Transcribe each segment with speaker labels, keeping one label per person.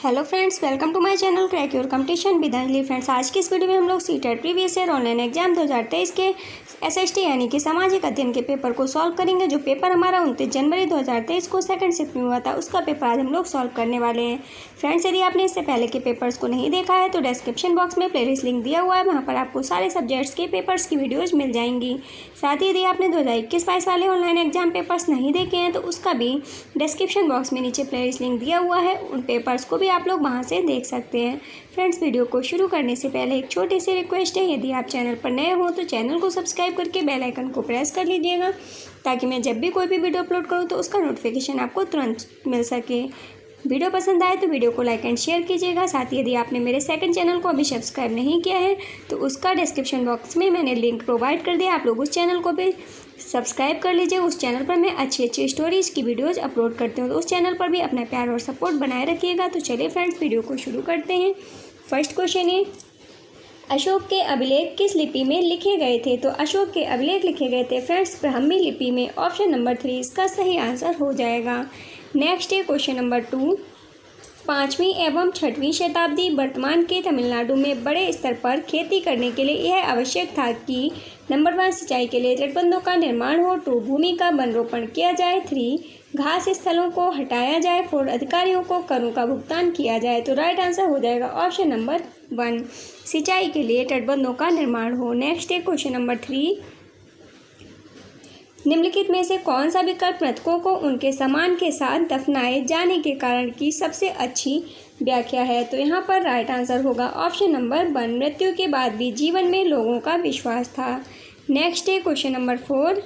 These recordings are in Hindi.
Speaker 1: Hello friends, welcome to my channel crack your competition with Anjali. Friends, आज की इस वीडियो में हम लोग CTET previous year online exam 2023 के एसएसटी यानी कि सामाजिक अध्ययन के पेपर को सॉल्व करेंगे। जो पेपर हमारा 29 जनवरी 2023 को सेकंड शिफ्ट में हुआ था, उसका पेपर आज हम लोग सॉल्व करने वाले हैं। फ्रेंड्स, यदि आपने इससे पहले के पेपर्स को नहीं देखा है तो डिस्क्रिप्शन बॉक्स में प्लेलिस्ट लिंक दिया हुआ है, वहाँ पर आपको सारे सब्जेक्ट्स के पेपर्स की वीडियोज़ मिल जाएंगी। साथ ही यदि आपने 2021-22 वाले ऑनलाइन एग्जाम पेपर्स नहीं देखे हैं तो उसका भी डिस्क्रिप्शन बॉक्स में नीचे प्लेलिस्ट लिंक दिया हुआ है, उन पेपर्स को भी आप लोग वहां से देख सकते हैं। फ्रेंड्स, वीडियो को शुरू करने से पहले एक छोटी सी रिक्वेस्ट है, यदि आप चैनल पर नए हो तो चैनल को सब्सक्राइब करके बेल आइकन को प्रेस कर लीजिएगा, ताकि मैं जब भी कोई भी वीडियो अपलोड करूँ तो उसका नोटिफिकेशन आपको तुरंत मिल सके। वीडियो पसंद आए तो वीडियो को लाइक एंड शेयर कीजिएगा। साथ ही यदि आपने मेरे सेकंड चैनल को अभी सब्सक्राइब नहीं किया है तो उसका डिस्क्रिप्शन बॉक्स में मैंने लिंक प्रोवाइड कर दिया, आप लोग उस चैनल को भी सब्सक्राइब कर लीजिए। उस चैनल पर मैं अच्छी अच्छी स्टोरीज की वीडियोज़ अपलोड करती हूँ, तो उस चैनल पर भी अपना प्यार और सपोर्ट बनाए रखिएगा। तो चलिए फ्रेंड्स, वीडियो को शुरू करते हैं। फर्स्ट क्वेश्चन है, अशोक के अभिलेख किस लिपि में लिखे गए थे? तो अशोक के अभिलेख लिखे गए थे फ्रेंड्स ब्राह्मी लिपि में। ऑप्शन नंबर 3 इसका सही आंसर हो जाएगा। नेक्स्ट है क्वेश्चन नंबर 2, 5वीं एवं 6वीं शताब्दी वर्तमान के तमिलनाडु में बड़े स्तर पर खेती करने के लिए यह आवश्यक था कि नंबर 1 सिंचाई के लिए तटबंधों का निर्माण हो, 2 भूमि का वनरोपण किया जाए, 3 घास स्थलों को हटाया जाए, 4 अधिकारियों को करों का भुगतान किया जाए। तो राइट आंसर हो जाएगा ऑप्शन नंबर 1, सिंचाई के लिए तटबंधों का निर्माण हो। नेक्स्ट है क्वेश्चन नंबर 3, निम्नलिखित में से कौन सा विकल्प मृतकों को उनके सामान के साथ दफनाए जाने के कारण की सबसे अच्छी व्याख्या है? तो यहाँ पर राइट आंसर होगा ऑप्शन नंबर 1, मृत्यु के बाद भी जीवन में लोगों का विश्वास था। नेक्स्ट है क्वेश्चन नंबर 4,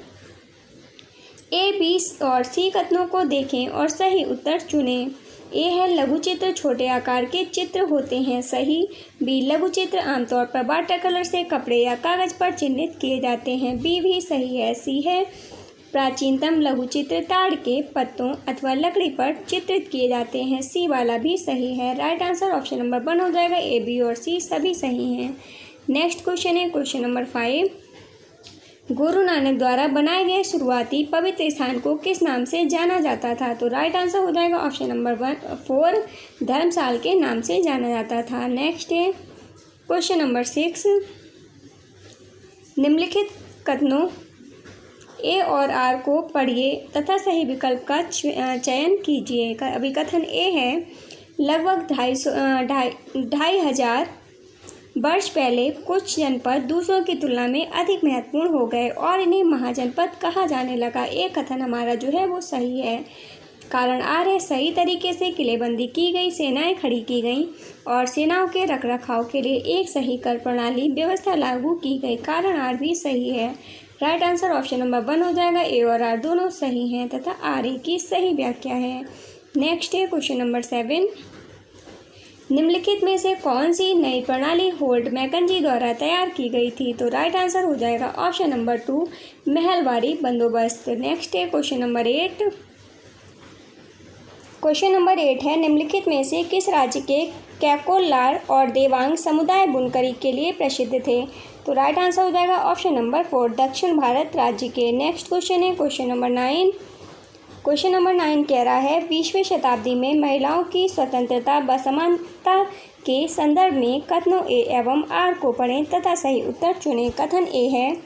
Speaker 1: ए, बी और सी कथनों को देखें और सही उत्तर चुनें। ए है लघु चित्र छोटे आकार के चित्र होते हैं, सही। बी, लघु चित्र आमतौर पर वाटर कलर से कपड़े या कागज पर चिन्हित किए जाते हैं, बी भी सही है। सी है प्राचीनतम लघु चित्र ताड़ के पत्तों अथवा लकड़ी पर चित्रित किए जाते हैं, सी वाला भी सही है। राइट आंसर ऑप्शन नंबर 1 हो जाएगा। ए, बी और सी सभी सही हैं। नेक्स्ट क्वेश्चन है क्वेश्चन नंबर 5, गुरु नानक द्वारा बनाए गए शुरुआती पवित्र स्थान को किस नाम से जाना जाता था? तो राइट आंसर हो जाएगा ऑप्शन नंबर 4, धर्मशाल के नाम से जाना जाता था। नेक्स्ट है क्वेश्चन नंबर 6, निम्नलिखित कथनों ए और आर को पढ़िए तथा सही विकल्प का चयन कीजिए। अभी कथन ए है, लगभग 2,500 वर्ष पहले कुछ जनपद दूसरों की तुलना में अधिक महत्वपूर्ण हो गए और इन्हें महाजनपद कहा जाने लगा। एक कथन हमारा जो है वो सही है। कारण आर है, सही तरीके से किलेबंदी की गई, सेनाएं खड़ी की गईं और सेनाओं के रखरखाव के लिए एक सही कर प्रणाली व्यवस्था लागू की गई। कारण आर भी सही है। राइट आंसर ऑप्शन नंबर 1 हो जाएगा। ए और आर दोनों सही हैं तथा आर ए की सही व्याख्या है। नेक्स्ट है क्वेश्चन नंबर 7, निम्नलिखित में से कौन सी नई प्रणाली होल्ट मैकेंजी द्वारा तैयार की गई थी? तो राइट आंसर हो जाएगा ऑप्शन नंबर 2, महलवारी बंदोबस्त। नेक्स्ट है क्वेश्चन नंबर 8, क्वेश्चन नंबर 8 है, निम्नलिखित में से किस राज्य के कैकोलार और देवांग समुदाय बुनकरी के लिए प्रसिद्ध थे? तो राइट आंसर हो जाएगा ऑप्शन नंबर 4, दक्षिण भारत राज्य के। नेक्स्ट क्वेश्चन है क्वेश्चन नंबर 9, क्वेश्चन नंबर 9 कह रहा है, 20वीं शताब्दी में महिलाओं की स्वतंत्रता व समानता के संदर्भ में कथनों ए एवं आर को पढ़ें तथा सही उत्तर चुनें। कथन ए है,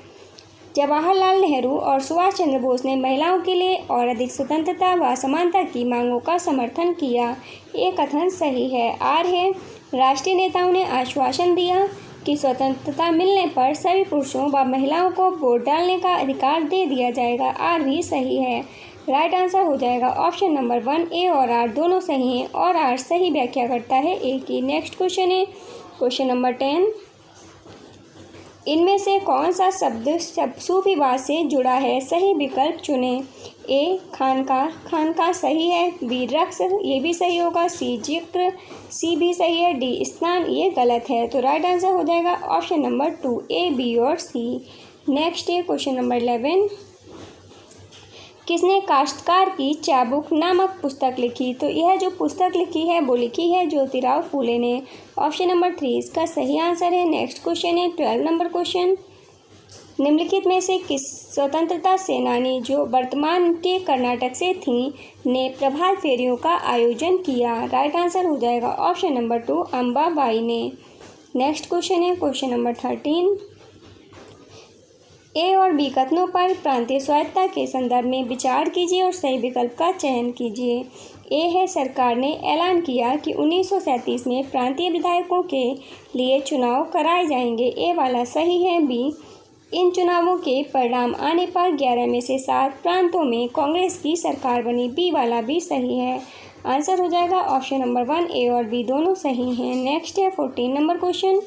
Speaker 1: जवाहरलाल नेहरू और सुभाष चंद्र बोस ने महिलाओं के लिए और अधिक स्वतंत्रता व समानता की मांगों का समर्थन किया, ये कथन सही है। आर है, राष्ट्रीय नेताओं ने आश्वासन दिया कि स्वतंत्रता मिलने पर सभी पुरुषों व महिलाओं को वोट डालने का अधिकार दे दिया जाएगा, आर भी सही है। राइट आंसर हो जाएगा ऑप्शन नंबर 1, ए और आर दोनों सही हैं और आर सही व्याख्या करता है ए की। नेक्स्ट क्वेश्चन है क्वेश्चन नंबर 10, इनमें से कौन सा शब्द सुविवाद से जुड़ा है? सही विकल्प चुनें। ए, खानका सही है। बी, रक्स ये भी सही होगा। सी, जिक्र सी भी सही है। डी, स्नान ये गलत है। तो राइट आंसर हो जाएगा ऑप्शन नंबर 2, ए, बी और सी। नेक्स्ट है क्वेश्चन नंबर 11, किसने काश्तकार की चाबुक नामक पुस्तक लिखी? तो यह जो पुस्तक लिखी है वो लिखी है ज्योतिराव फूले ने। ऑप्शन नंबर 3 इसका सही आंसर है। नेक्स्ट क्वेश्चन है 12 नंबर क्वेश्चन, निम्नलिखित में से किस स्वतंत्रता सेनानी जो वर्तमान के कर्नाटक से थीं ने प्रभात फेरियों का आयोजन किया? राइट आंसर हो जाएगा ऑप्शन नंबर 2 अंबाबाई ने। नेक्स्ट क्वेश्चन है क्वेश्चन नंबर 13। ए और बी कथनों पर प्रांतीय स्वायत्तता के संदर्भ में विचार कीजिए और सही विकल्प का चयन कीजिए। ए है, सरकार ने ऐलान किया कि 1937 में प्रांतीय विधायकों के लिए चुनाव कराए जाएंगे। ए वाला सही है। बी, इन चुनावों के परिणाम आने पर 11 में से 7 प्रांतों में कांग्रेस की सरकार बनी। बी वाला भी सही है। आंसर हो जाएगा ऑप्शन नंबर 1। ए और बी दोनों सही हैं। नेक्स्ट है 14 नंबर क्वेश्चन।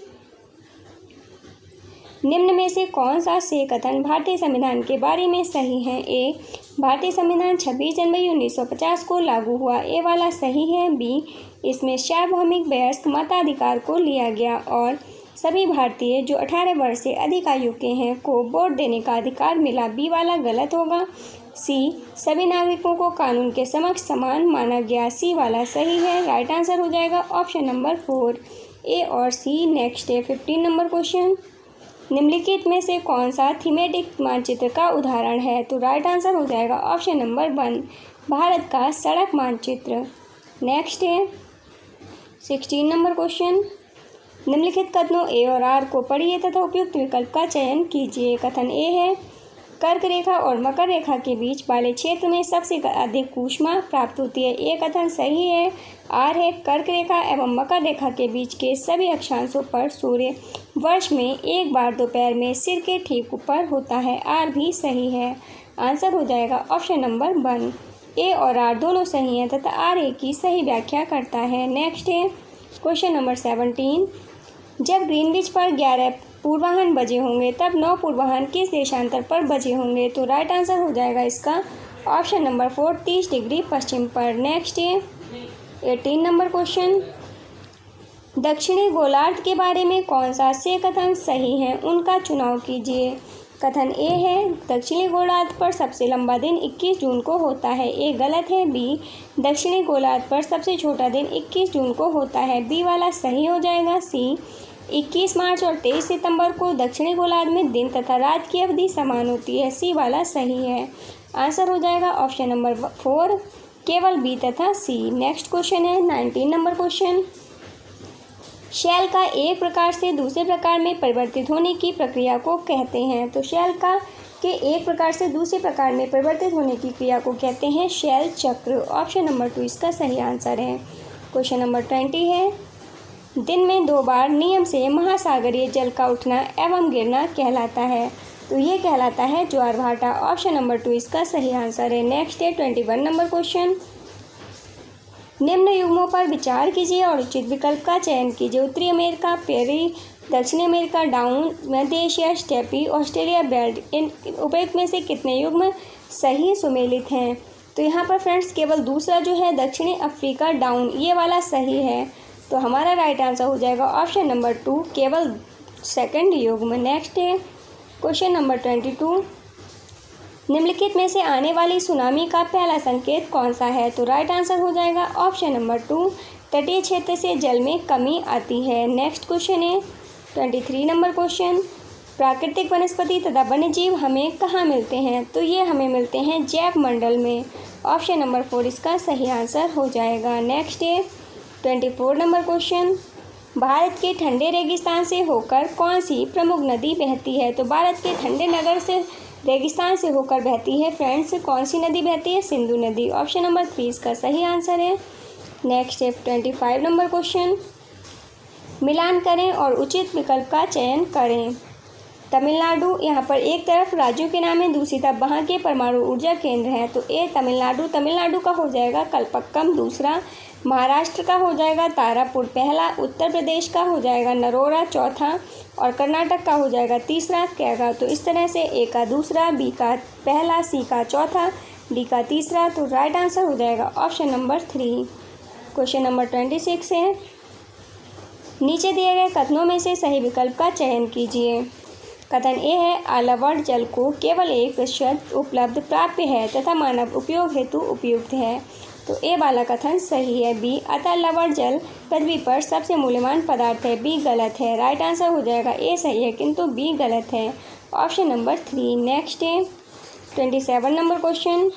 Speaker 1: निम्न में से कौन सा से कथन भारतीय संविधान के बारे में सही है? ए, भारतीय संविधान 26 जनवरी 1950 को लागू हुआ। ए वाला सही है। बी, इसमें सार्वभौमिक वयस्क मताधिकार को लिया गया और सभी भारतीय जो 18 वर्ष से अधिक आयु के हैं को वोट देने का अधिकार मिला। बी वाला गलत होगा। सी, सभी नागरिकों को कानून के समक्ष समान माना गया। सी वाला सही है। राइट आंसर हो जाएगा ऑप्शन नंबर 4 ए और सी। नेक्स्ट है 15 नंबर क्वेश्चन। निम्नलिखित में से कौन सा थीमेटिक मानचित्र का उदाहरण है? तो राइट आंसर हो जाएगा ऑप्शन नंबर 1 भारत का सड़क मानचित्र। नेक्स्ट है 16 नंबर क्वेश्चन। निम्नलिखित कथनों ए और आर को पढ़िए तथा उपयुक्त विकल्प का चयन कीजिए। कथन ए है, कर्क रेखा और मकर रेखा के बीच वाले क्षेत्र में सबसे अधिक ऊष्मा प्राप्त होती है। ए कथन सही है। आर है, कर्क रेखा एवं मकर रेखा के बीच के सभी अक्षांशों पर सूर्य वर्ष में एक बार दोपहर में सिर के ठीक ऊपर होता है। आर भी सही है। आंसर हो जाएगा ऑप्शन नंबर 1। ए और आर दोनों सही हैं तथा आर ए की सही व्याख्या करता है। नेक्स्ट है क्वेश्चन नंबर 17। जब ग्रीनविच पर 11 पूर्वाह्न बजे होंगे तब 9 पूर्वाह्न किस देशांतर पर बजे होंगे? तो राइट आंसर हो जाएगा इसका ऑप्शन नंबर 4 30 डिग्री पश्चिम पर। नेक्स्ट है 18 नंबर क्वेश्चन। दक्षिणी गोलार्ध के बारे में कौन सा से कथन सही है? उनका चुनाव कीजिए। कथन ए है, दक्षिणी गोलार्ध पर सबसे लंबा दिन 21 जून को होता है। ए गलत है। बी, दक्षिणी गोलार्ध पर सबसे छोटा दिन 21 जून को होता है। बी वाला सही हो जाएगा। सी, 21 मार्च और 23 सितंबर को दक्षिणी गोलार्ध में दिन तथा रात की अवधि समान होती है। सी वाला सही है। आंसर हो जाएगा ऑप्शन नंबर 4 केवल बी तथा सी। नेक्स्ट क्वेश्चन है 19 नंबर क्वेश्चन। शैल का एक प्रकार से दूसरे प्रकार में परिवर्तित होने की प्रक्रिया को कहते हैं। तो शैल का के एक प्रकार से दूसरे प्रकार में परिवर्तित होने की क्रिया को कहते हैं शैल चक्र। ऑप्शन नंबर 2 इसका सही आंसर है। क्वेश्चन नंबर 20 है, दिन में 2 बार नियम से महासागरीय जल का उठना एवं गिरना कहलाता है। तो ये कहलाता है ज्वार भाटा। ऑप्शन नंबर 2 इसका सही आंसर है। नेक्स्ट है 21 नंबर क्वेश्चन। निम्न युग्मों पर विचार कीजिए और उचित विकल्प का चयन कीजिए। उत्तरी अमेरिका पेरी, दक्षिणी अमेरिका डाउन, मध्य एशिया स्टेपी, ऑस्ट्रेलिया बेल्ट। इन उपयुक्त में से कितने युग्म सही सुमेलित हैं? तो यहाँ पर फ्रेंड्स केवल दूसरा जो है दक्षिणी अफ्रीका डाउन, ये वाला सही है। तो हमारा राइट आंसर हो जाएगा ऑप्शन नंबर 2 केवल सेकंड युग्म। नेक्स्ट है क्वेश्चन नंबर 22। निम्नलिखित में से आने वाली सुनामी का पहला संकेत कौन सा है? तो राइट आंसर हो जाएगा ऑप्शन नंबर 2 तटीय क्षेत्र से जल में कमी आती है। नेक्स्ट क्वेश्चन है 23 नंबर क्वेश्चन। प्राकृतिक वनस्पति तथा वन्यजीव हमें कहाँ मिलते हैं? तो ये हमें मिलते हैं जैव मंडल में। ऑप्शन नंबर 4 इसका सही आंसर हो जाएगा। नेक्स्ट है 24 नंबर क्वेश्चन। भारत के ठंडे रेगिस्तान से होकर कौन सी प्रमुख नदी बहती है? तो भारत के ठंडे नगर से रेगिस्तान से होकर बहती है फ्रेंड्स कौन सी नदी बहती है? सिंधु नदी। ऑप्शन नंबर 3 इसका सही आंसर है। नेक्स्ट है 25 नंबर क्वेश्चन। मिलान करें और उचित विकल्प का चयन करें। तमिलनाडु, यहाँ पर एक तरफ राज्यों के नाम है, दूसरी तरफ वहाँ के परमाणु ऊर्जा केंद्र हैं। तो ए तमिलनाडु का हो जाएगा कल्पक्कम। दूसरा महाराष्ट्र का हो जाएगा तारापुर। पहला उत्तर प्रदेश का हो जाएगा नरोरा। चौथा और कर्नाटक का हो जाएगा तीसरा कैगा। तो इस तरह से ए का दूसरा, बी का पहला, सी का चौथा, डी का तीसरा। तो राइट आंसर हो जाएगा ऑप्शन नंबर 3। क्वेश्चन नंबर 26 है, नीचे दिए गए कथनों में से सही विकल्प का चयन कीजिए। कथन ए है, आलावड़ जल को केवल 1% उपलब्ध प्राप्य है तथा मानव उपयोग हेतु उपयुक्त है। तो ए वाला कथन सही है। बी, अतः लवण जल पृथ्वी पर सबसे मूल्यवान पदार्थ है। बी गलत है। राइट आंसर हो जाएगा ए सही है किंतु बी गलत है। Option number 3। नेक्स्ट है 27 नंबर क्वेश्चन,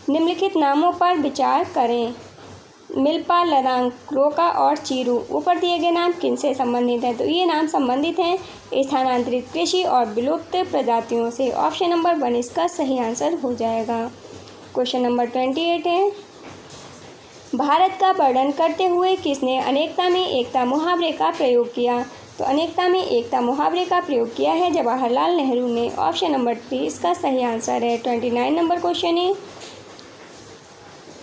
Speaker 1: निम्नलिखित नामों पर विचार करें। मिल्पा, लदांग, रोका और चीरू ऊपर दिए गए नाम किनसे संबंधित हैं? तो ये नाम संबंधित हैं स्थानांतरित कृषि और विलुप्त प्रजातियों से। ऑप्शन नंबर 1 इसका सही आंसर हो जाएगा। क्वेश्चन नंबर 28 है, भारत का वर्णन करते हुए किसने अनेकता में एकता मुहावरे का प्रयोग किया? तो अनेकता में एकता मुहावरे का प्रयोग किया है जवाहरलाल नेहरू ने। ऑप्शन नंबर 3 इसका सही आंसर है। 29 नंबर क्वेश्चन है,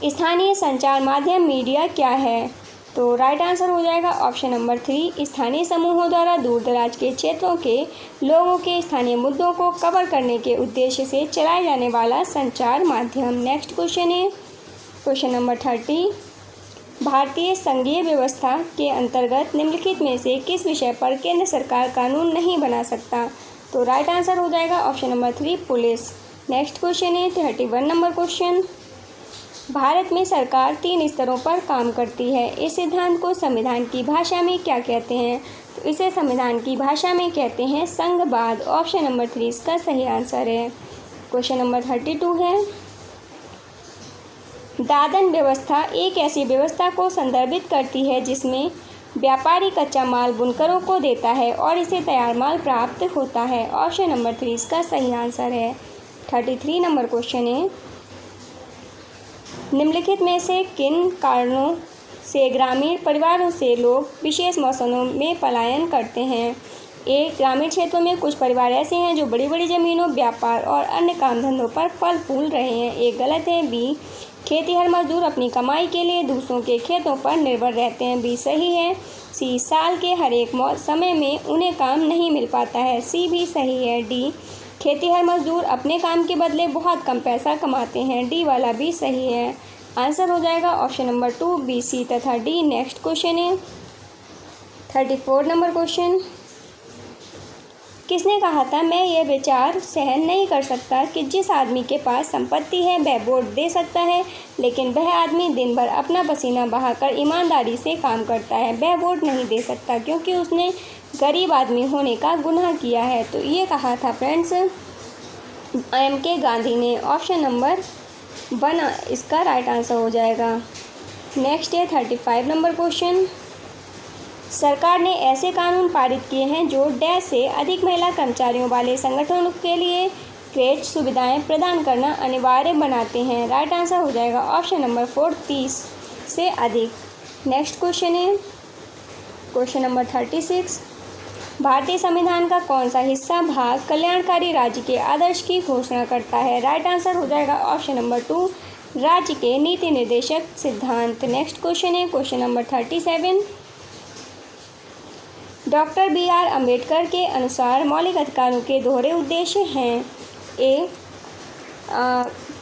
Speaker 1: स्थानीय संचार माध्यम मीडिया क्या है? तो राइट आंसर हो जाएगा ऑप्शन नंबर 3 स्थानीय समूहों द्वारा दूर दराज के क्षेत्रों के लोगों के स्थानीय मुद्दों को कवर करने के उद्देश्य से चलाए जाने वाला संचार माध्यम। नेक्स्ट क्वेश्चन है क्वेश्चन नंबर 30, भारतीय संघीय व्यवस्था के अंतर्गत निम्नलिखित में से किस विषय पर केंद्र सरकार कानून नहीं बना सकता? तो राइट आंसर हो जाएगा option number 3 police. Next question है 31 नंबर क्वेश्चन, भारत में सरकार 3 स्तरों पर काम करती है। इस सिद्धांत को संविधान की भाषा में क्या कहते हैं? तो इसे संविधान की भाषा में कहते हैं संघवाद। ऑप्शन नंबर 3 इसका सही आंसर है। क्वेश्चन नंबर 32 है, दादन व्यवस्था एक ऐसी व्यवस्था को संदर्भित करती है जिसमें व्यापारी कच्चा माल बुनकरों को देता है और इसे तैयार माल प्राप्त होता है। ऑप्शन नंबर 3 इसका सही आंसर है। 33 नंबर क्वेश्चन है, निम्नलिखित में से किन कारणों से ग्रामीण परिवारों से लोग विशेष मौसमों में पलायन करते हैं? ए, ग्रामीण क्षेत्रों में कुछ परिवार ऐसे हैं जो बड़ी बड़ी ज़मीनों, व्यापार और अन्य काम धंधों पर फल फूल रहे हैं। ए गलत है। बी, खेतीहर मजदूर अपनी कमाई के लिए दूसरों के खेतों पर निर्भर रहते हैं। बी सही है। सी, साल के हर एक समय में उन्हें काम नहीं मिल पाता है। सी भी सही है। डी, खेतीहर मजदूर अपने काम के बदले बहुत कम पैसा कमाते हैं। डी वाला भी सही है। आंसर हो जाएगा ऑप्शन नंबर 2 बी, सी तथा डी। नेक्स्ट क्वेश्चन है 34 नंबर क्वेश्चन, किसने कहा था मैं यह विचार सहन नहीं कर सकता कि जिस आदमी के पास संपत्ति है वह वोट दे सकता है, लेकिन वह आदमी दिन भर अपना पसीना बहाकर ईमानदारी से काम करता है, वह वोट नहीं दे सकता क्योंकि उसने गरीब आदमी होने का गुनाह किया है? तो ये कहा था फ्रेंड्स एम.के. गांधी ने। ऑप्शन नंबर 1 इसका राइट आंसर हो जाएगा। नेक्स्ट है 35 नंबर क्वेश्चन, सरकार ने ऐसे कानून पारित किए हैं जो डैश से अधिक महिला कर्मचारियों वाले संगठनों के लिए क्रेच सुविधाएं प्रदान करना अनिवार्य बनाते हैं। राइट आंसर हो जाएगा ऑप्शन नंबर 4 30 से अधिक। नेक्स्ट क्वेश्चन है क्वेश्चन नंबर 36, भारतीय संविधान का कौन सा हिस्सा भाग कल्याणकारी राज्य के आदर्श की घोषणा करता है? राइट आंसर हो जाएगा ऑप्शन नंबर 2 राज्य के नीति निर्देशक सिद्धांत। नेक्स्ट क्वेश्चन है question number 37, doctor BR. Ambedkar के अनुसार मौलिक अधिकारों के दोहरे उद्देश्य हैं। ए,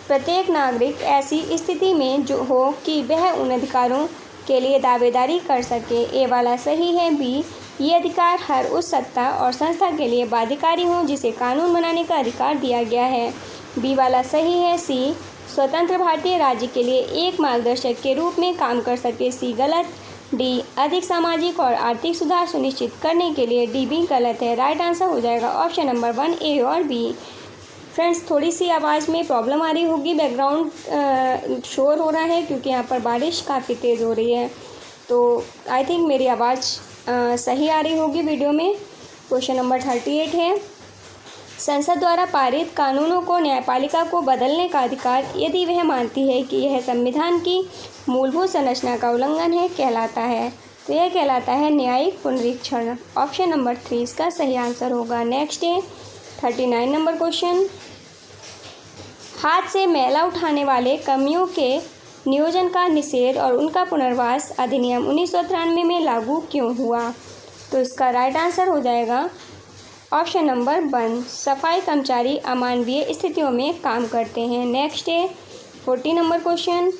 Speaker 1: प्रत्येक नागरिक ऐसी स्थिति में जो हो कि वह उन अधिकारों के लिए दावेदारी कर सके। ए वाला सही है। बी, ये अधिकार हर उस सत्ता और संस्था के लिए बाध्यकारी हों जिसे कानून बनाने का अधिकार दिया गया है। बी वाला सही है। सी, स्वतंत्र भारतीय राज्य के लिए एक मार्गदर्शक के रूप में काम कर सके। सी गलत। डी, अधिक सामाजिक और आर्थिक सुधार सुनिश्चित करने के लिए। डी भी गलत है। राइट आंसर हो जाएगा ऑप्शन नंबर 1 ए और बी। फ्रेंड्स थोड़ी सी आवाज़ में प्रॉब्लम आ रही होगी, बैकग्राउंड शोर हो रहा है क्योंकि यहाँ पर बारिश काफ़ी तेज़ हो रही है, तो आई थिंक मेरी आवाज़ सही आ रही होगी वीडियो में। क्वेश्चन नंबर 38 है, संसद द्वारा पारित कानूनों को न्यायपालिका को बदलने का अधिकार यदि वह मानती है कि यह संविधान की मूलभूत संरचना का उल्लंघन है कहलाता है। तो यह कहलाता है न्यायिक पुनरीक्षण। ऑप्शन नंबर 3 इसका सही आंसर होगा। नेक्स्ट है 39 नंबर क्वेश्चन, हाथ से मैला उठाने वाले कर्मियों के नियोजन का निषेध और उनका पुनर्वास अधिनियम 1993 में लागू क्यों हुआ? तो इसका राइट आंसर हो जाएगा ऑप्शन नंबर 1 सफाई कर्मचारी अमानवीय स्थितियों में काम करते हैं। नेक्स्ट है 40 नंबर क्वेश्चन,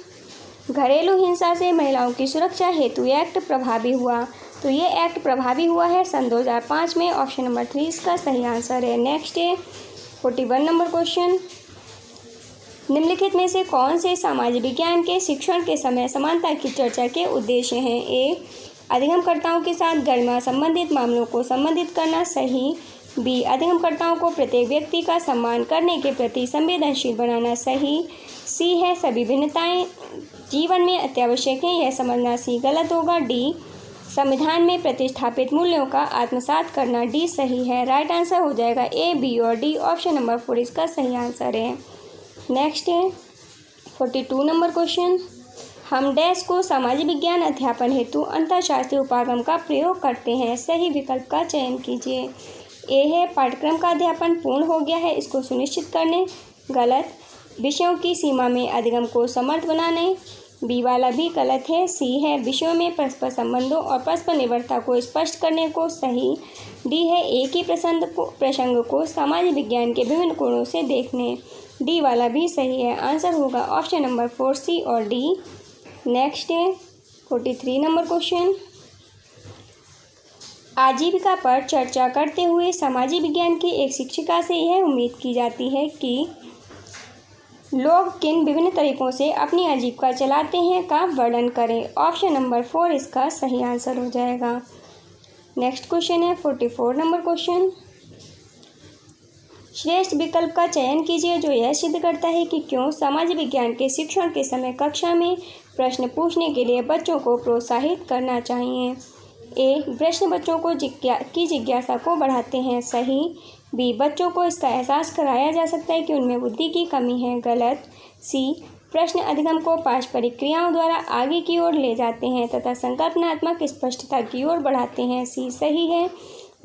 Speaker 1: घरेलू हिंसा से महिलाओं की सुरक्षा हेतु एक्ट प्रभावी हुआ। तो ये एक्ट प्रभावी हुआ है सन 2005 में। ऑप्शन नंबर 3 इसका सही आंसर है। नेक्स्ट है 41 नंबर क्वेश्चन, निम्नलिखित में से कौन से सामाजिक विज्ञान के शिक्षण के समय समानता की चर्चा के उद्देश्य हैं? ए, अधिगमकर्ताओं के साथ गरिमा संबंधित मामलों को संबंधित करना। सही। बी अधिगमकर्ताओं को प्रत्येक व्यक्ति का सम्मान करने के प्रति संवेदनशील बनाना सही। सी है सभी भिन्नताएं जीवन में अत्यावश्यक हैं, यह समझना सी गलत होगा। डी संविधान में प्रतिष्ठापित मूल्यों का आत्मसात करना डी सही है। राइट आंसर हो जाएगा ए, बी और डी। ऑप्शन नंबर 4 इसका सही आंसर है। नेक्स्ट है 42 नंबर क्वेश्चन। हम डैश को सामाजिक विज्ञान अध्यापन हेतु अंतरशास्त्रीय उपागम का प्रयोग करते हैं, सही विकल्प का चयन कीजिए। ए है पाठ्यक्रम का अध्यापन पूर्ण हो गया है, इसको सुनिश्चित करने, गलत। विषयों की सीमा में अधिगम को समर्थ बनाने, बी वाला भी गलत है। सी है विषयों में परस्पर संबंधों और परस्पर निर्भरता को स्पष्ट करने को, सही। डी है एक ही प्रसंग को सामाजिक विज्ञान के विभिन्न कोणों से देखने, डी वाला भी सही है। आंसर होगा ऑप्शन नंबर 4 सी और डी। नेक्स्ट है 43 नंबर क्वेश्चन। आजीविका पर चर्चा करते हुए सामाजिक विज्ञान की एक शिक्षिका से यह उम्मीद की जाती है कि लोग किन विभिन्न तरीकों से अपनी आजीविका चलाते हैं का वर्णन करें। ऑप्शन नंबर 4 इसका सही आंसर हो जाएगा। नेक्स्ट क्वेश्चन है 44 नंबर क्वेश्चन। श्रेष्ठ विकल्प का चयन कीजिए जो यह सिद्ध करता है कि क्यों सामाजिक विज्ञान के शिक्षण के समय कक्षा में प्रश्न पूछने के लिए बच्चों को प्रोत्साहित करना चाहिए। ए प्रश्न बच्चों को जिज्ञासा को बढ़ाते हैं, सही। बी बच्चों को इसका एहसास कराया जा सकता है कि उनमें बुद्धि की कमी है, गलत। सी प्रश्न अधिगम को पारस्परिक क्रियाओं द्वारा आगे की ओर ले जाते हैं तथा संकल्पनात्मक स्पष्टता की ओर बढ़ाते हैं, सी सही है।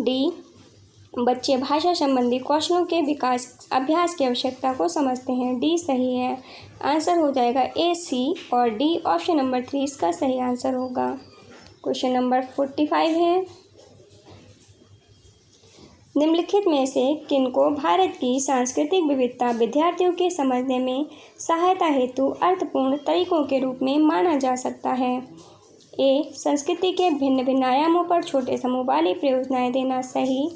Speaker 1: डी बच्चे भाषा संबंधी कौशलों के विकास अभ्यास की आवश्यकता को समझते हैं, डी सही है। आंसर हो जाएगा ए, सी और डी। ऑप्शन नंबर 3 इसका सही आंसर होगा। क्वेश्चन नंबर 45 है। निम्नलिखित में से किनको भारत की सांस्कृतिक विविधता विद्यार्थियों के समझने में सहायता हेतु अर्थपूर्ण तरीकों के रूप में माना जा सकता है। ए संस्कृति के भिन्न भिन्न आयामों पर छोटे समूह वाली परियोजनाएं देना, सही।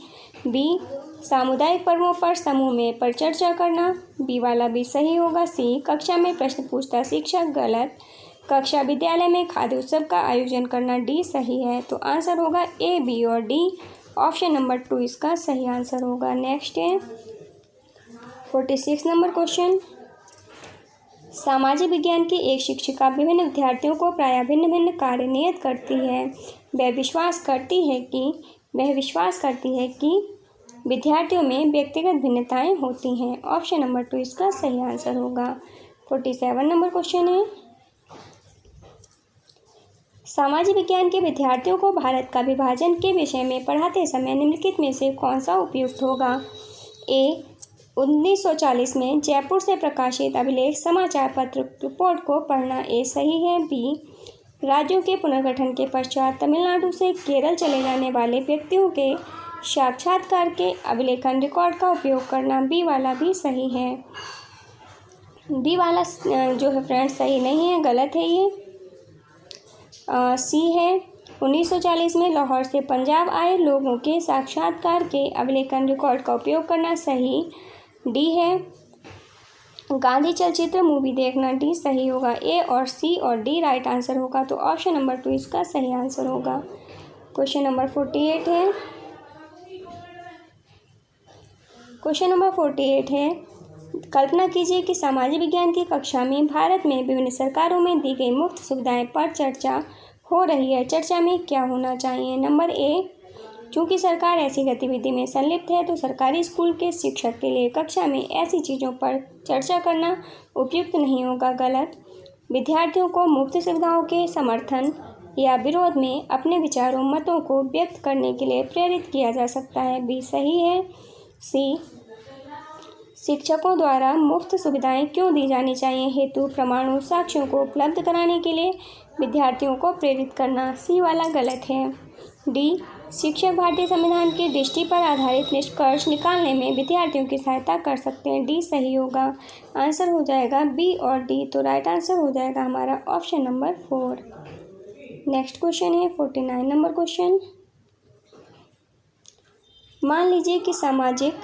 Speaker 1: बी सामुदायिक पर्वों पर समूह में पर चर्चा करना, बी वाला भी सही होगा। सी कक्षा में प्रश्न पूछता शिक्षक, गलत। कक्षा विद्यालय में खाद्य उत्सव का आयोजन करना, डी सही है। तो आंसर होगा ए, बी और डी। ऑप्शन नंबर 2 इसका सही आंसर होगा। नेक्स्ट है 46 नंबर क्वेश्चन। सामाजिक विज्ञान की एक शिक्षिका विभिन्न विद्यार्थियों को प्रायः भिन्न भिन्न कार्य नियत करती है। वह विश्वास करती है कि विद्यार्थियों में व्यक्तिगत भिन्नताएं होती हैं। ऑप्शन नंबर 2 इसका सही आंसर होगा। 47 नंबर क्वेश्चन है। सामाजिक विज्ञान के विद्यार्थियों को भारत का विभाजन के विषय में पढ़ाते समय निम्नलिखित में से कौन सा उपयुक्त होगा। ए 1940 में जयपुर से प्रकाशित अभिलेख समाचार पत्र रिपोर्ट को पढ़ना, ए सही है। बी राज्यों के पुनर्गठन के पश्चात तमिलनाडु से केरल चले जाने वाले व्यक्तियों के साक्षात्कार के अभिलेखन रिकॉर्ड का उपयोग करना, बी वाला भी सही है। डी वाला जो है फ्रेंड्स सही नहीं है, गलत है ये। सी है 1940 में लाहौर से पंजाब आए लोगों के साक्षात्कार के अभिलेखन रिकॉर्ड का उपयोग करना, सही। डी है गांधी चलचित्र मूवी देखना, डी सही होगा। ए और सी और डी राइट आंसर होगा। तो ऑप्शन नंबर 2 इसका सही आंसर होगा। क्वेश्चन नंबर 48 है। क्वेश्चन नंबर 48 है। कल्पना कीजिए कि सामाजिक विज्ञान की कक्षा में भारत में विभिन्न सरकारों में दी गई मुफ्त सुविधाएं पर चर्चा हो रही है। चर्चा में क्या होना चाहिए। नंबर ए चूँकि सरकार ऐसी गतिविधि में संलिप्त है तो सरकारी स्कूल के शिक्षक के लिए कक्षा में ऐसी चीज़ों पर चर्चा करना उपयुक्त नहीं होगा, गलत। विद्यार्थियों को मुफ्त सुविधाओं के समर्थन या विरोध में अपने विचारों मतों को व्यक्त करने के लिए प्रेरित किया जा सकता है, बी सही है। सी शिक्षकों द्वारा मुफ्त सुविधाएं क्यों दी जानी चाहिए हेतु प्रमाणों साक्ष्यों को उपलब्ध कराने के लिए विद्यार्थियों को प्रेरित करना, सी वाला गलत है। डी शिक्षक भारतीय संविधान की दृष्टि पर आधारित निष्कर्ष निकालने में विद्यार्थियों की सहायता कर सकते हैं, डी सही होगा। आंसर हो जाएगा बी और डी। तो राइट आंसर हो जाएगा हमारा ऑप्शन नंबर 4। नेक्स्ट क्वेश्चन है 49 नंबर क्वेश्चन। मान लीजिए कि सामाजिक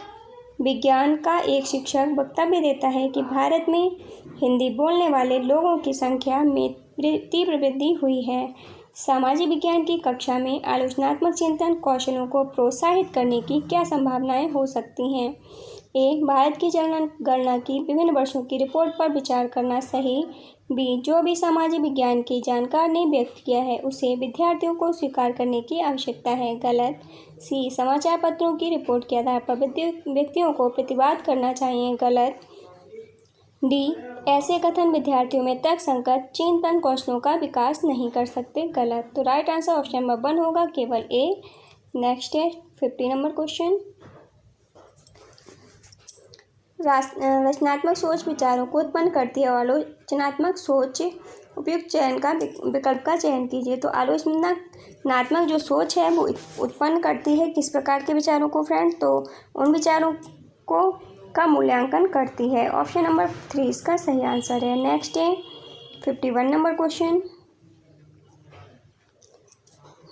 Speaker 1: विज्ञान का एक शिक्षक वक्तव्य देता है कि भारत में हिंदी बोलने वाले लोगों की संख्या में तीव्र वृद्धि हुई है। सामाजिक विज्ञान की कक्षा में आलोचनात्मक चिंतन कौशलों को प्रोत्साहित करने की क्या संभावनाएं हो सकती हैं? ए, भारत की जनगणना की विभिन्न वर्षों की रिपोर्ट पर विचार करना सही। बी, जो भी सामाजिक विज्ञान के जानकार ने व्यक्त किया है उसे विद्यार्थियों को स्वीकार करने की आवश्यकता है, गलत। सी, समाचार पत्रों की रिपोर्ट के आधार पर व्यक्तियों को प्रतिवाद करना चाहिए, गलत। डी, ऐसे कथन विद्यार्थियों में तर्क संगत चिंतन कौशलों का विकास नहीं कर सकते, गलत। तो राइट आंसर ऑप्शन नंबर 1 होगा, केवल ए। नेक्स्ट है 50 नंबर क्वेश्चन। रचनात्मक सोच विचारों को उत्पन्न करती है और आलोचनात्मक सोच उपयुक्त चयन का विकल्प का चयन कीजिए। तो आलोचनात्मक जो सोच है वो उत्पन्न करती है किस प्रकार के विचारों को फ्रेंड? तो उन विचारों को का मूल्यांकन करती है। ऑप्शन नंबर 3 इसका सही आंसर है। नेक्स्ट है 51 नंबर क्वेश्चन।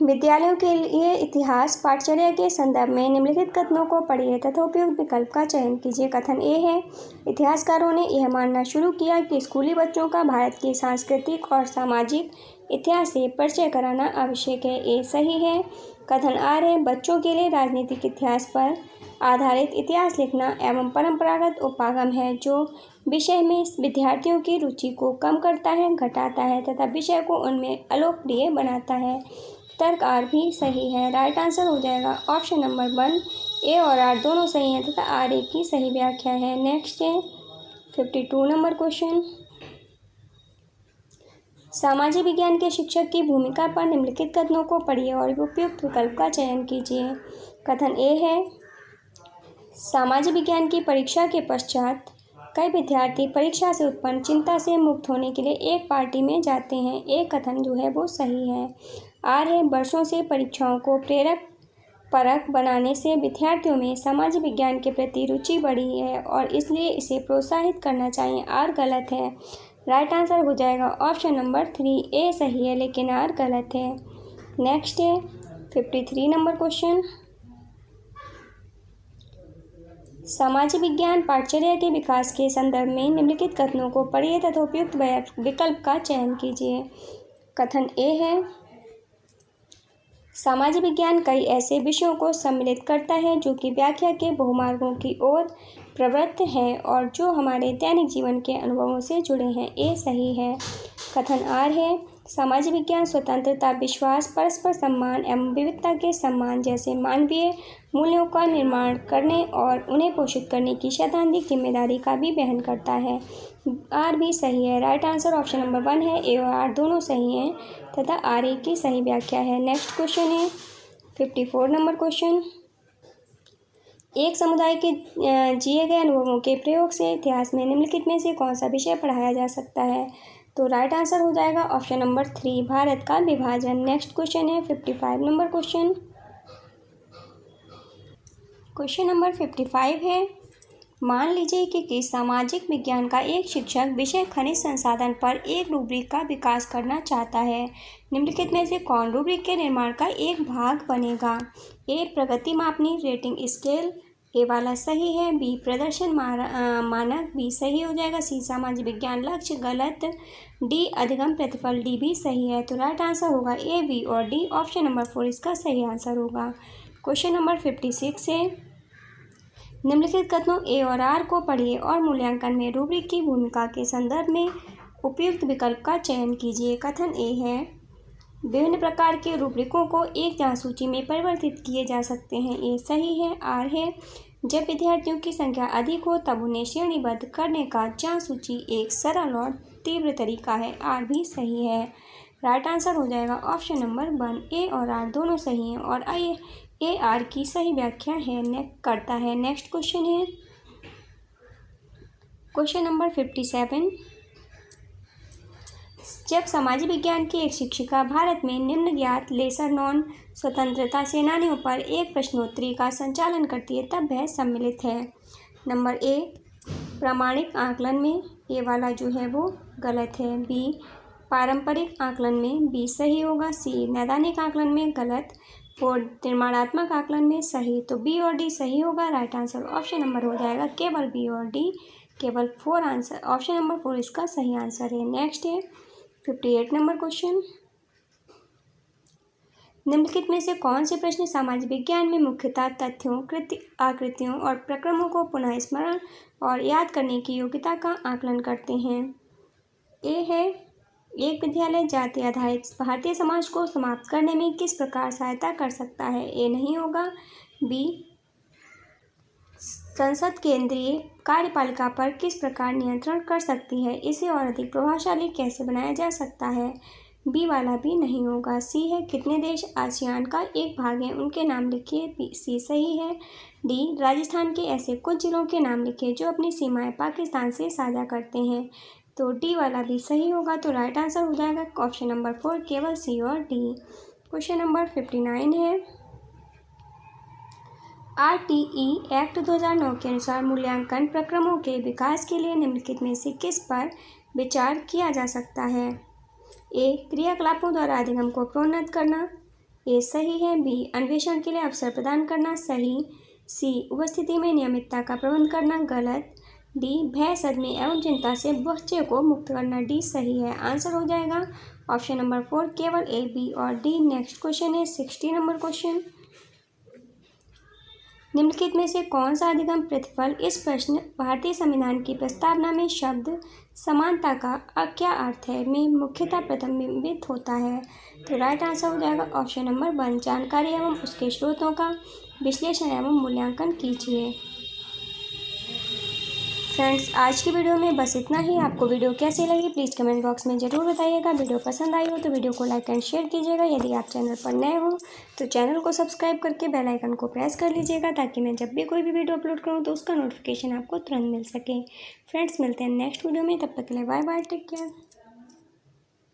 Speaker 1: विद्यालयों के लिए इतिहास पाठचर्या के संदर्भ में निम्नलिखित कथनों को पढ़िए तथा उपयुक्त विकल्प का चयन कीजिए। कथन ए है, इतिहासकारों ने यह मानना शुरू किया कि स्कूली बच्चों का भारत के सांस्कृतिक और सामाजिक इतिहास से परिचय कराना आवश्यक है, ए सही है। कथन आर है, बच्चों के लिए राजनीतिक इतिहास पर आधारित इतिहास लिखना एवं परंपरागत उपागम है जो विषय में विद्यार्थियों की रुचि को कम करता है, घटाता है तथा विषय को उनमें अलोकप्रिय बनाता है। तर्क आर भी सही है। राइट आंसर हो जाएगा ऑप्शन नंबर 1, ए और आर दोनों सही हैं तथा आर ए की सही व्याख्या है। नेक्स्ट है 52 नंबर क्वेश्चन। सामाजिक विज्ञान के शिक्षक की भूमिका पर निम्नलिखित कथनों को पढ़िए और उपयुक्त विकल्प का चयन कीजिए। कथन ए है, सामाजिक विज्ञान की परीक्षा के पश्चात कई विद्यार्थी परीक्षा से उत्पन्न चिंता से मुक्त होने के लिए एक पार्टी में जाते हैं, एक कथन जो है वो सही है। आर है, वर्षों से परीक्षाओं को प्रेरक परक बनाने से विद्यार्थियों में सामाजिक विज्ञान के प्रति रुचि बढ़ी है और इसलिए इसे प्रोत्साहित करना चाहिए, आर गलत है। राइट आंसर हो जाएगा ऑप्शन नंबर 3, ए सही है लेकिन आर गलत है। नेक्स्ट है 53 नंबर क्वेश्चन। सामाजिक विज्ञान पाठचर्या के विकास के संदर्भ में निम्नलिखित कथनों को पढ़िए तथा उपयुक्त विकल्प का चयन कीजिए। कथन ए है, सामाजिक विज्ञान कई ऐसे विषयों को सम्मिलित करता है जो कि व्याख्या के बहुमार्गों की ओर प्रवृत्त हैं और जो हमारे दैनिक जीवन के अनुभवों से जुड़े हैं, ए सही है। कथन आर है, सामाजिक विज्ञान स्वतंत्रता, विश्वास, परस्पर सम्मान एवं विविधता के सम्मान जैसे मानवीय मूल्यों का निर्माण करने और उन्हें पोषित करने की सैद्धांतिक जिम्मेदारी का भी वहन करता है, आर भी सही है। राइट आंसर ऑप्शन नंबर 1 है, ए और आर दोनों सही हैं तथा आर ए की सही व्याख्या है। नेक्स्ट क्वेश्चन है 54 नंबर क्वेश्चन। एक समुदाय के जिए गए अनुभवों के प्रयोग से इतिहास में निम्नलिखित में से कौन सा विषय पढ़ाया जा सकता है? तो राइट आंसर हो जाएगा ऑप्शन नंबर 3, भारत का विभाजन। नेक्स्ट क्वेश्चन है 55 नंबर क्वेश्चन। क्वेश्चन नंबर 55 है, मान लीजिए कि सामाजिक विज्ञान का एक शिक्षक विषय खनिज संसाधन पर एक रूब्रिक का विकास करना चाहता है। निम्नलिखित में से कौन रूब्रिक के निर्माण का एक भाग बनेगा? ए, प्रगति मापनी रेटिंग स्केल, ए वाला सही है। बी, प्रदर्शन मानक, बी सही हो जाएगा। सी, सामाजिक विज्ञान लक्ष्य, गलत। डी, अधिगम प्रतिफल, डी भी सही है। तो राइट आंसर होगा ए, बी और डी। ऑप्शन नंबर 4 इसका सही आंसर होगा। क्वेश्चन नंबर 56 है, निम्नलिखित कथनों ए और आर को पढ़िए और मूल्यांकन में रूब्रिक की भूमिका के संदर्भ में उपयुक्त विकल्प का चयन कीजिए। कथन ए है, विभिन्न प्रकार के रूब्रिकों को एक जांच सूची में परिवर्तित किए जा सकते हैं, ए सही है। आर है, जब विद्यार्थियों की संख्या अधिक हो तब उन्हें श्रेणीबद्ध करने का जांच सूची एक सरल और तीव्र तरीका है, आर भी सही है। राइट आंसर हो जाएगा ऑप्शन नंबर 1, ए और आर दोनों सही हैं और ए आर की सही व्याख्या है करता है। नेक्स्ट क्वेश्चन है क्वेश्चन नंबर 57। जब सामाजिक विज्ञान की एक शिक्षिका भारत में निम्न ज्ञात लेसर नॉन स्वतंत्रता सेनानियों पर एक प्रश्नोत्तरी का संचालन करती है तब वह सम्मिलित है। नंबर ए, प्रामाणिक आकलन में, ये वाला जो है वो गलत है। बी, पारंपरिक आकलन में, बी सही होगा। सी, नैदानिक आकलन में, गलत। 4, निर्माणात्मक आकलन में, सही। तो बी और डी सही होगा। राइट आंसर ऑप्शन नंबर हो जाएगा केवल बी और डी, केवल 4 आंसर। ऑप्शन नंबर 4 इसका सही आंसर है। नेक्स्ट है 58 नंबर क्वेश्चन। निम्नलिखित में से कौन से प्रश्न सामाजिक विज्ञान में मुख्यतः तथ्यों, आकृतियों और प्रक्रमों को पुनः स्मरण और याद करने की योग्यता का आकलन करते हैं? ए है, एक विद्यालय जाति आधारित भारतीय समाज को समाप्त करने में किस प्रकार सहायता कर सकता है? ए नहीं होगा। बी, संसद केंद्रीय कार्यपालिका पर किस प्रकार नियंत्रण कर सकती है? इसे और अधिक प्रभावशाली कैसे बनाया जा सकता है? बी वाला भी नहीं होगा। सी है, कितने देश आसियान का एक भाग हैं, उनके नाम लिखिए। बी, सी सही है। डी, राजस्थान के ऐसे कुछ जिलों के नाम लिखिए जो अपनी सीमाएं पाकिस्तान से साझा करते हैं। तो डी वाला भी सही होगा। तो राइट आंसर हो जाएगा ऑप्शन नंबर 4, केवल सी और डी। क्वेश्चन नंबर 59 है, RTE एक्ट 2009 के अनुसार मूल्यांकन प्रक्रमों के विकास के लिए निम्नलिखित में से किस पर विचार किया जा सकता है? ए, क्रियाकलापों द्वारा अधिगम को प्रोन्नत करना। ए सही है। बी, अन्वेषण के लिए अवसर प्रदान करना। सही। सी, उपस्थिति में नियमितता का प्रबंध करना। गलत। डी, भय, सदमे एवं चिंता से बच्चे को मुक्त करना। डी सही है। आंसर हो जाएगा ऑप्शन नंबर 4, केवल ए, बी और डी। नेक्स्ट क्वेश्चन है 60 नंबर क्वेश्चन, निम्नलिखित में से कौन सा अधिगम प्रतिफल? इस प्रश्न भारतीय संविधान की प्रस्तावना में शब्द समानता का क्या अर्थ है में मुख्यतः प्रतिबिंबित होता है? तो राइट आंसर हो जाएगा ऑप्शन नंबर 1, जानकारी एवं उसके स्रोतों का विश्लेषण एवं मूल्यांकन कीजिए। फ्रेंड्स, आज की वीडियो में बस इतना ही। आपको वीडियो कैसी लगी प्लीज़ कमेंट बॉक्स में ज़रूर बताइएगा। वीडियो पसंद आई हो तो वीडियो को लाइक एंड शेयर कीजिएगा। यदि आप चैनल पर नए हो तो चैनल को सब्सक्राइब करके बेल आइकन को प्रेस कर लीजिएगा ताकि मैं जब भी कोई भी वीडियो अपलोड करूँ तो उसका नोटिफिकेशन आपको तुरंत मिल सके। फ्रेंड्स, मिलते हैं नेक्स्ट वीडियो में, तब तक के लिए बाय बाय, टेक केयर।